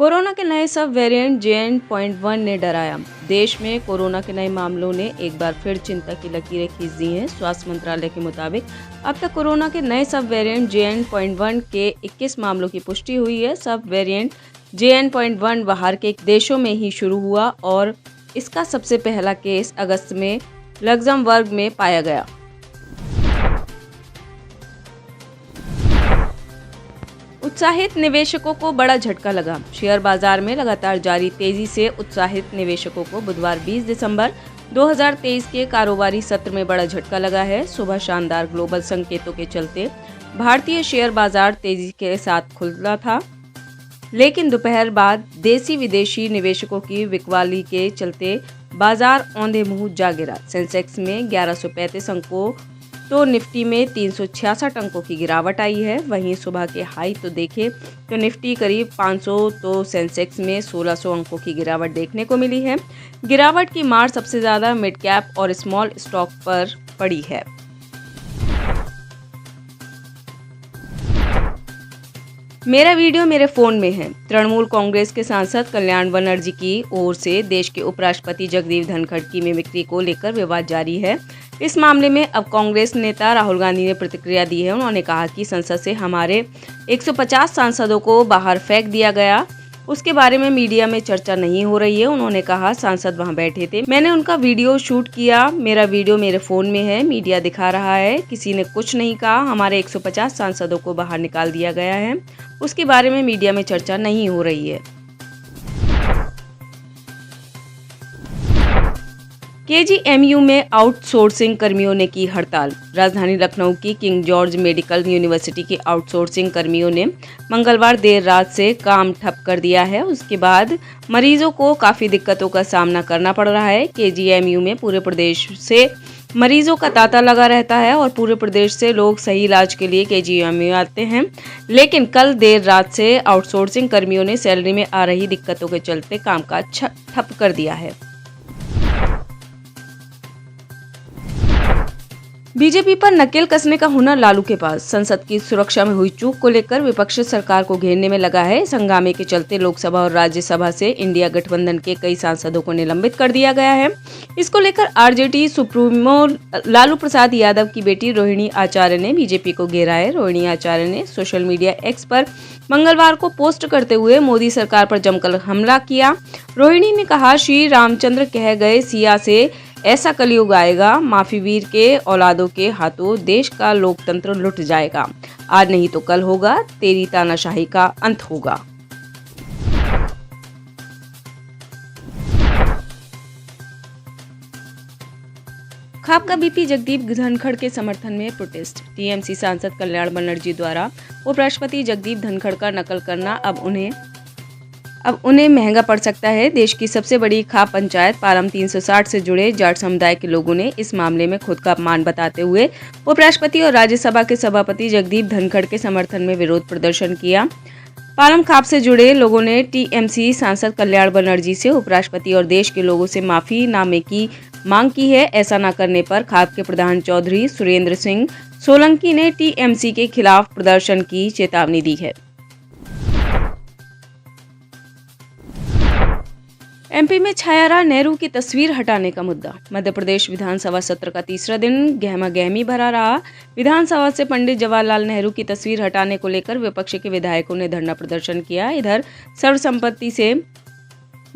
Corona के नए सब वेरिएंट JN.1 ने डराया। देश में कोरोना के नए मामलों ने एक बार फिर चिंता की लकीरें खींच दी हैं। स्वास्थ्य मंत्रालय के मुताबिक अब तक कोरोना के नए सब वेरिएंट JN.1 के 21 मामलों की पुष्टि हुई है। सब वेरिएंट JN.1 बाहर के देशों में ही शुरू हुआ और इसका सबसे पहला केस अगस्त में लग्जमबर्ग में पाया गया। उत्साहित निवेशकों को बड़ा झटका लगा। शेयर बाजार में लगातार जारी तेजी से उत्साहित निवेशकों को बुधवार 20 दिसंबर 2023 के कारोबारी सत्र में बड़ा झटका लगा है। सुबह शानदार ग्लोबल संकेतों के चलते भारतीय शेयर बाजार तेजी के साथ खुला था, लेकिन दोपहर बाद देसी विदेशी निवेशकों की बिकवाली के चलते बाजार औंधे मुंह जा गिरा। सेंसेक्स में 1135 अंकों तो निफ्टी में 366 अंकों की गिरावट आई है। वहीं सुबह के हाई तो देखें तो निफ्टी करीब 500 तो सेंसेक्स में 1600 अंकों की गिरावट देखने को मिली है। गिरावट की मार सबसे ज़्यादा मिड कैप और स्मॉल स्टॉक पर पड़ी है। मेरा वीडियो मेरे फोन में है। तृणमूल कांग्रेस के सांसद कल्याण बनर्जी की ओर से देश के उपराष्ट्रपति जगदीप धनखड़ की मिमिक्री को लेकर विवाद जारी है। इस मामले में अब कांग्रेस नेता राहुल गांधी ने प्रतिक्रिया दी है। उन्होंने कहा कि संसद से हमारे 150 सांसदों को बाहर फेंक दिया गया, उसके बारे में मीडिया में चर्चा नहीं हो रही है। उन्होंने कहा, सांसद वहां बैठे थे, मैंने उनका वीडियो शूट किया, मेरा वीडियो मेरे फोन में है, मीडिया दिखा रहा है, किसी ने कुछ नहीं कहा। हमारे 150 सांसदों को बाहर निकाल दिया गया है, उसके बारे में मीडिया में चर्चा नहीं हो रही है। KGMU में आउटसोर्सिंग कर्मियों ने की हड़ताल। राजधानी लखनऊ की किंग जॉर्ज मेडिकल यूनिवर्सिटी के आउटसोर्सिंग कर्मियों ने मंगलवार देर रात से काम ठप कर दिया है। उसके बाद मरीजों को काफ़ी दिक्कतों का सामना करना पड़ रहा है। KGMU में पूरे प्रदेश से मरीजों का तांता लगा रहता है और पूरे प्रदेश से लोग सही इलाज के लिए KGMU आते हैं, लेकिन कल देर रात से आउटसोर्सिंग कर्मियों ने सैलरी में आ रही दिक्कतों के चलते कामकाज ठप कर दिया है। बीजेपी पर नकेल कसने का हुनर लालू के पास। संसद की सुरक्षा में हुई चूक को लेकर विपक्ष सरकार को घेरने में लगा है। इस हंगामे के चलते लोकसभा और राज्यसभा से इंडिया गठबंधन के कई सांसदों को निलंबित कर दिया गया है। इसको लेकर आरजेडी सुप्रीमो लालू प्रसाद यादव की बेटी रोहिणी आचार्य ने बीजेपी को घेरा है। रोहिणी आचार्य ने सोशल मीडिया एक्स पर मंगलवार को पोस्ट करते हुए मोदी सरकार पर जमकर हमला किया। रोहिणी ने कहा, श्री रामचंद्र कह गए, सिया से ऐसा कलयुग आएगा, माफी वीर के औलादों के हाथों देश का लोकतंत्र लुट जाएगा। आज नहीं तो कल होगा, तेरी तानाशाही का अंत होगा। खाप का बीपी जगदीप धनखड़ के समर्थन में प्रोटेस्ट। टीएमसी सांसद कल्याण बनर्जी द्वारा उपराष्ट्रपति जगदीप धनखड़ का नकल करना अब उन्हें महंगा पड़ सकता है। देश की सबसे बड़ी खाप पंचायत पालम 360 से जुड़े जाट समुदाय के लोगों ने इस मामले में खुद का अपमान बताते हुए उपराष्ट्रपति और राज्यसभा के सभापति जगदीप धनखड़ के समर्थन में विरोध प्रदर्शन किया। पालम खाप से जुड़े लोगों ने टीएमसी सांसद कल्याण बनर्जी से उपराष्ट्रपति और देश के लोगों से माफीनामे की मांग की है। ऐसा न करने पर खाप के प्रधान चौधरी सुरेंद्र सिंह सोलंकी ने टीएमसी के खिलाफ प्रदर्शन की चेतावनी दी है। एमपी में छाया रहा नेहरू की तस्वीर हटाने का मुद्दा। मध्य प्रदेश विधानसभा सत्र का तीसरा दिन गहमा गहमी भरा रहा। विधानसभा से पंडित जवाहरलाल नेहरू की तस्वीर हटाने को लेकर विपक्ष के विधायकों ने धरना प्रदर्शन किया। इधर सर्वसम्मति से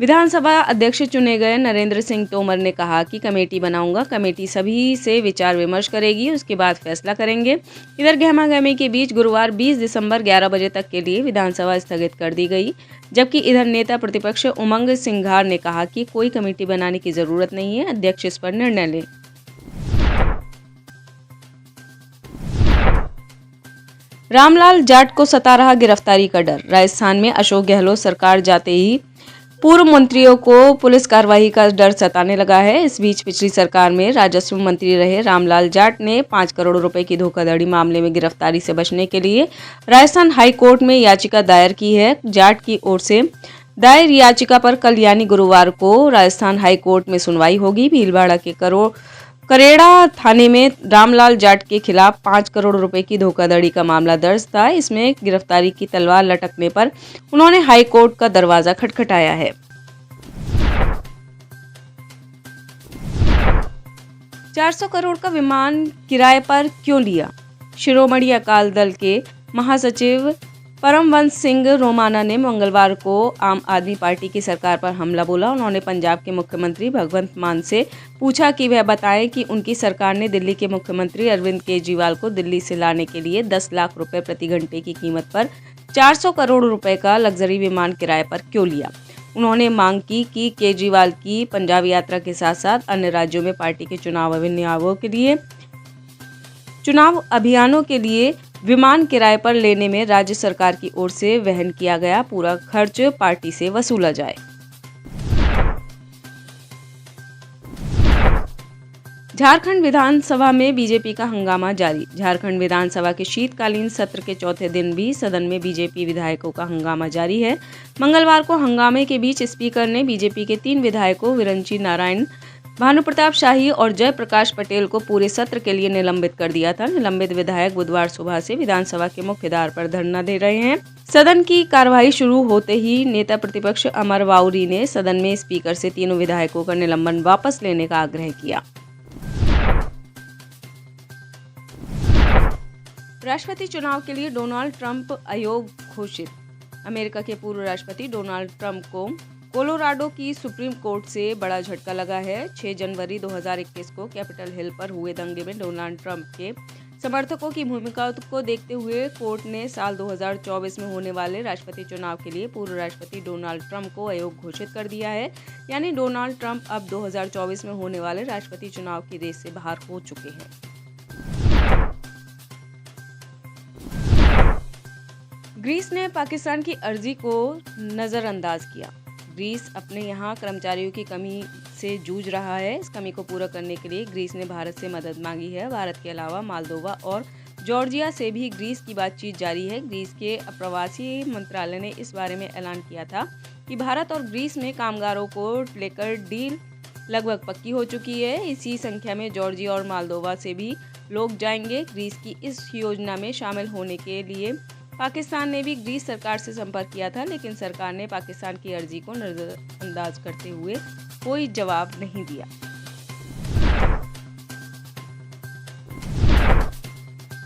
विधानसभा अध्यक्ष चुने गए नरेंद्र सिंह तोमर ने कहा कि कमेटी बनाऊंगा, कमेटी सभी से विचार विमर्श करेगी, उसके बाद फैसला करेंगे। इधर गहमा-गहमी के बीच गुरुवार 20 दिसंबर 11 बजे तक के लिए विधानसभा स्थगित कर दी गई, जबकि इधर नेता प्रतिपक्ष उमंग सिंघार ने कहा कि कोई कमेटी बनाने की जरूरत नहीं है, अध्यक्ष इस पर निर्णय लें। रामलाल जाट को सता रहा गिरफ्तारी का डर। राजस्थान में अशोक गहलोत सरकार जाते ही पूर्व मंत्रियों को पुलिस कार्रवाई का डर सताने लगा है। इस बीच पिछली सरकार में राजस्व मंत्री रहे रामलाल जाट ने 5 करोड़ रुपए की धोखाधड़ी मामले में गिरफ्तारी से बचने के लिए राजस्थान हाई कोर्ट में याचिका दायर की है। जाट की ओर से दायर याचिका पर कल यानी गुरुवार को राजस्थान हाई कोर्ट में सुनवाई होगी। भीलवाड़ा के करेड़ा थाने में रामलाल जाट के खिलाफ 5 करोड़ रुपए की धोखाधड़ी का मामला दर्ज था। इसमें गिरफ्तारी की तलवार लटकने पर उन्होंने हाई कोर्ट का दरवाजा खटखटाया है। 400 करोड़ का विमान किराए पर क्यों लिया? शिरोमणि अकाली दल के महासचिव परमवंश सिंह रोमाना ने मंगलवार को आम आदमी पार्टी की सरकार पर हमला बोला। उन्होंने पंजाब के मुख्यमंत्री भगवंत मान से पूछा कि वह बताएं कि उनकी सरकार ने दिल्ली के मुख्यमंत्री अरविंद केजरीवाल को दिल्ली से लाने के लिए 10 लाख रुपए प्रति घंटे की कीमत पर 400 करोड़ रुपए का लग्जरी विमान किराए पर क्यों लिया। उन्होंने मांग की कि केजरीवाल की पंजाब यात्रा के साथ साथ अन्य राज्यों में पार्टी के चुनाव अभियानों के लिए विमान किराए पर लेने में राज्य सरकार की ओर से वहन किया गया पूरा खर्च पार्टी से वसूला जाए। झारखंड विधानसभा में बीजेपी का हंगामा जारी। झारखंड विधानसभा के शीतकालीन सत्र के चौथे दिन भी सदन में बीजेपी विधायकों का हंगामा जारी है। मंगलवार को हंगामे के बीच स्पीकर ने बीजेपी के 3 विधायकों विरंची नारायण, भानु प्रताप शाही और जयप्रकाश पटेल को पूरे सत्र के लिए निलंबित कर दिया था। निलंबित विधायक बुधवार सुबह से विधानसभा के मुख्य द्वार पर धरना दे रहे हैं। सदन की कार्यवाही शुरू होते ही नेता प्रतिपक्ष अमर वाउरी ने सदन में स्पीकर से तीनों विधायकों का निलंबन वापस लेने का आग्रह किया। राष्ट्रपति चुनाव के लिए डोनाल्ड ट्रंप आयोग घोषित। अमेरिका के पूर्व राष्ट्रपति डोनाल्ड ट्रंप को कोलोराडो की सुप्रीम कोर्ट से बड़ा झटका लगा है। 6 जनवरी 2021 को कैपिटल हिल पर हुए दंगे में डोनाल्ड ट्रंप के समर्थकों की भूमिका को देखते हुए कोर्ट ने साल 2024 में होने वाले राष्ट्रपति चुनाव के लिए पूर्व राष्ट्रपति डोनाल्ड ट्रंप को अयोग्य घोषित कर दिया है। यानी डोनाल्ड ट्रंप अब 2024 में होने वाले राष्ट्रपति चुनाव की रेस से बाहर हो चुके हैं। ग्रीस ने पाकिस्तान की अर्जी को नजरअंदाज किया। ग्रीस अपने यहाँ कर्मचारियों की कमी से जूझ रहा है। इस कमी को पूरा करने के लिए ग्रीस ने भारत से मदद मांगी है। भारत के अलावा मालदोवा और जॉर्जिया से भी ग्रीस की बातचीत जारी है। ग्रीस के अप्रवासी मंत्रालय ने इस बारे में ऐलान किया था कि भारत और ग्रीस में कामगारों को लेकर डील लगभग पक्की हो चुकी है। इसी संख्या में जॉर्जिया और मालदोवा से भी लोग जाएंगे। ग्रीस की इस योजना में शामिल होने के लिए पाकिस्तान ने भी ग्रीस सरकार से संपर्क किया था, लेकिन सरकार ने पाकिस्तान की अर्जी को नजरअंदाज करते हुए कोई जवाब नहीं दिया।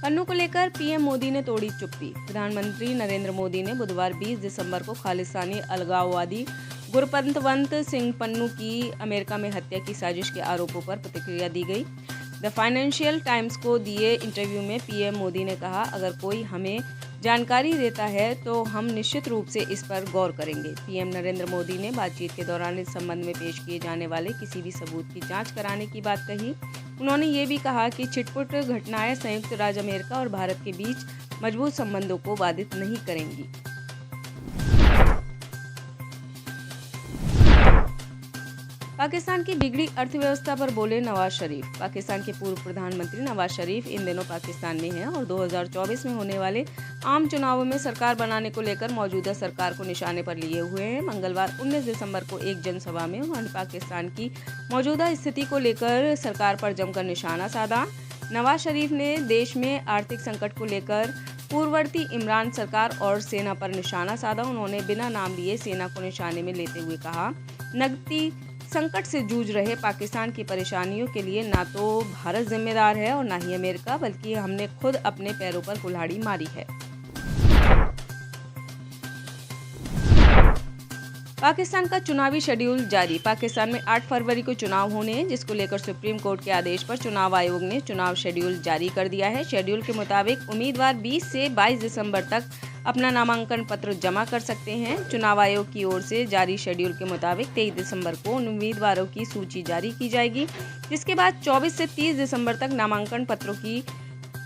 पन्नू को लेकर पीएम मोदी ने तोड़ी चुप्पी। प्रधानमंत्री नरेंद्र मोदी ने बुधवार 20 दिसंबर को खालिस्तानी अलगाववादी गुरपतवंत सिंह पन्नू की अमेरिका में हत्या की साजिश के आरोपों पर प्रतिक्रिया दी गई। द फाइनेंशियल टाइम्स को दिए इंटरव्यू में पीएम मोदी ने कहा, अगर कोई हमें जानकारी देता है तो हम निश्चित रूप से इस पर गौर करेंगे। पीएम नरेंद्र मोदी ने बातचीत के दौरान इस संबंध में पेश किए जाने वाले किसी भी सबूत की जांच कराने की बात कही। उन्होंने ये भी कहा कि छिटपुट घटनाएं संयुक्त राज्य अमेरिका और भारत के बीच मजबूत संबंधों को बाधित नहीं करेंगी। पाकिस्तान की बिगड़ी अर्थव्यवस्था पर बोले नवाज शरीफ। पाकिस्तान के पूर्व प्रधानमंत्री नवाज शरीफ इन दिनों पाकिस्तान में हैं और 2024 में होने वाले आम चुनावों में सरकार बनाने को लेकर मौजूदा सरकार को निशाने पर लिए हुए हैं। मंगलवार 19 दिसंबर को एक जनसभा में उन्होंने पाकिस्तान की मौजूदा स्थिति को लेकर सरकार पर जमकर निशाना साधा। नवाज शरीफ ने देश में आर्थिक संकट को लेकर पूर्ववर्ती इमरान सरकार और सेना पर निशाना साधा। उन्होंने बिना नाम लिए सेना को निशाने में लेते हुए कहा, नकदी संकट से जूझ रहे पाकिस्तान की परेशानियों के लिए ना तो भारत जिम्मेदार है और ना ही अमेरिका, बल्कि हमने खुद अपने पैरों पर कुल्हाड़ी मारी है। पाकिस्तान का चुनावी शेड्यूल जारी। पाकिस्तान में 8 फरवरी को चुनाव होने हैं, जिसको लेकर सुप्रीम कोर्ट के आदेश पर चुनाव आयोग ने चुनाव शेड्यूल जारी कर दिया है। शेड्यूल के मुताबिक उम्मीदवार 20 से 22 दिसंबर तक अपना नामांकन पत्र जमा कर सकते हैं। चुनाव आयोग की ओर से जारी शेड्यूल के मुताबिक 23 दिसंबर को उन उम्मीदवारों की सूची जारी की जाएगी, जिसके बाद 24 से 30 दिसंबर तक नामांकन पत्रों की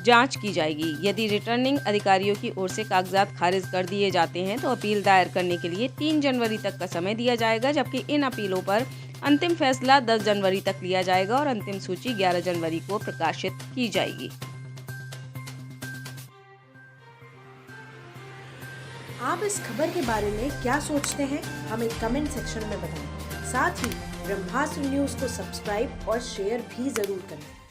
जांच की जाएगी। यदि रिटर्निंग अधिकारियों की ओर से कागजात खारिज कर दिए जाते हैं तो अपील दायर करने के लिए 3 जनवरी तक का समय दिया जाएगा, जबकि इन अपीलों पर अंतिम फैसला 10 जनवरी तक लिया जाएगा और अंतिम सूची 11 जनवरी को प्रकाशित की जाएगी। आप इस खबर के बारे में क्या सोचते हैं, हमें कमेंट सेक्शन में बताएं। साथ ही ब्रह्मास्त्र न्यूज को सब्सक्राइब और शेयर भी जरूर करें।